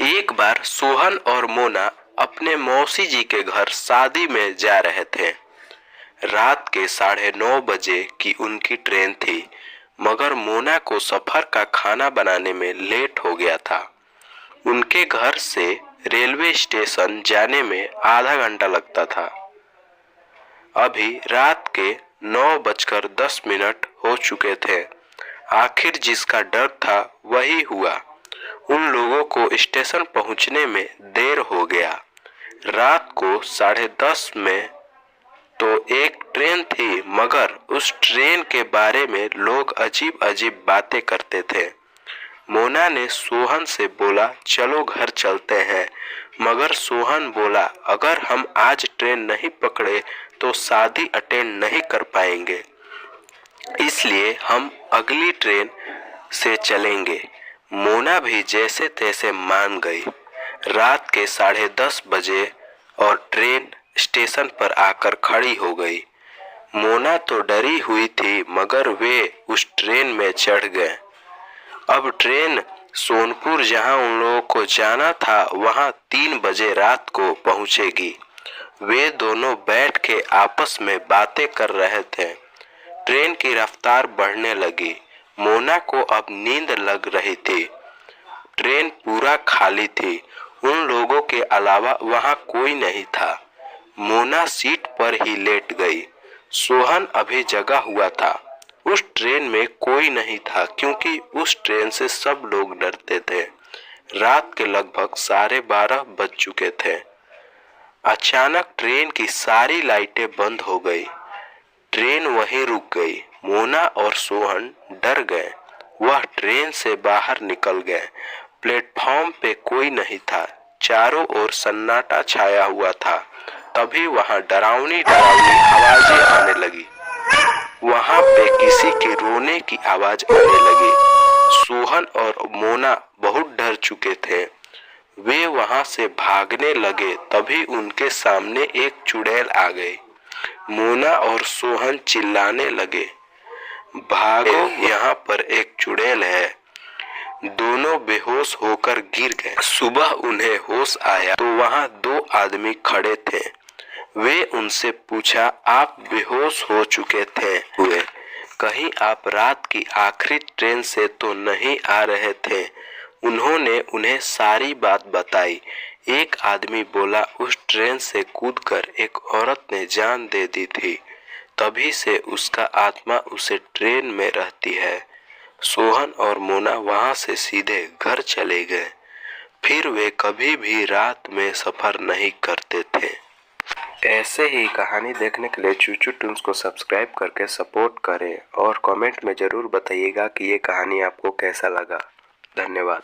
एक बार सोहन और मोना अपने मौसी जी के घर शादी में जा रहे थे। रात के 9:30 बजे की उनकी ट्रेन थी, मगर मोना को सफर का खाना बनाने में लेट हो गया था। उनके घर से रेलवे स्टेशन जाने में आधा घंटा लगता था। अभी रात के 9:10 हो चुके थे। आखिर जिसका डर था वही हुआ। उन लोगों को स्टेशन पहुंचने में देर हो गया। रात को 10:30 में तो एक ट्रेन थी, मगर उस ट्रेन के बारे में लोग अजीब अजीब बातें करते थे। मोना ने सोहन से बोला, चलो घर चलते हैं। मगर सोहन बोला, अगर हम आज ट्रेन नहीं पकड़े तो शादी अटेंड नहीं कर पाएंगे, इसलिए हम अगली ट्रेन से चलेंगे। मोना भी जैसे तैसे मान गई। रात के 10:30 बजे और ट्रेन स्टेशन पर आकर खड़ी हो गई। मोना तो डरी हुई थी, मगर वे उस ट्रेन में चढ़ गए। अब ट्रेन सोनपुर, जहां उन लोगों को जाना था, वहां 3 बजे रात को पहुंचेगी। वे दोनों बैठ के आपस में बातें कर रहे थे। ट्रेन की रफ्तार बढ़ने लगी। मोना को अब नींद लग रही थी। ट्रेन पूरा खाली थी। उन लोगों के अलावा वहां कोई नहीं था। मोना सीट पर ही लेट गई। सोहन अभी जगा हुआ था। उस ट्रेन में कोई नहीं था, क्योंकि उस ट्रेन से सब लोग डरते थे। रात के लगभग 12:30 बज चुके थे। अचानक ट्रेन की सारी लाइटें बंद हो गई। ट्रेन वहीं रुक गई। मोना और सोहन डर गए। वह ट्रेन से बाहर निकल गए। प्लेटफॉर्म पे कोई नहीं था। चारों ओर सन्नाटा छाया हुआ था। तभी वहां डरावनी आवाजें आने लगी। वहां पे किसी के रोने की आवाज आने लगी। सोहन और मोना बहुत डर चुके थे। वे वहां से भागने लगे। तभी उनके सामने एक चुड़ैल आ गई। मोना और सोहन चिल्लाने लगे, भागो, यहाँ पर एक चुड़ैल है। दोनों बेहोश होकर गिर गए। सुबह उन्हें होश आया तो वहां 2 आदमी खड़े थे। वे उनसे पूछा, आप बेहोश हो चुके थे हुए, कहीं आप रात की आखिरी ट्रेन से तो नहीं आ रहे थे? उन्होंने उन्हें सारी बात बताई। एक आदमी बोला, उस ट्रेन से कूदकर एक औरत ने जान दे दी थी, तभी से उसका आत्मा उसे ट्रेन में रहती है। सोहन और मोना वहां से सीधे घर चले गए। फिर वे कभी भी रात में सफर नहीं करते थे। ऐसे ही कहानी देखने के लिए चूचू टून्स को सब्सक्राइब करके सपोर्ट करें और कमेंट में ज़रूर बताइएगा कि ये कहानी आपको कैसा लगा। धन्यवाद।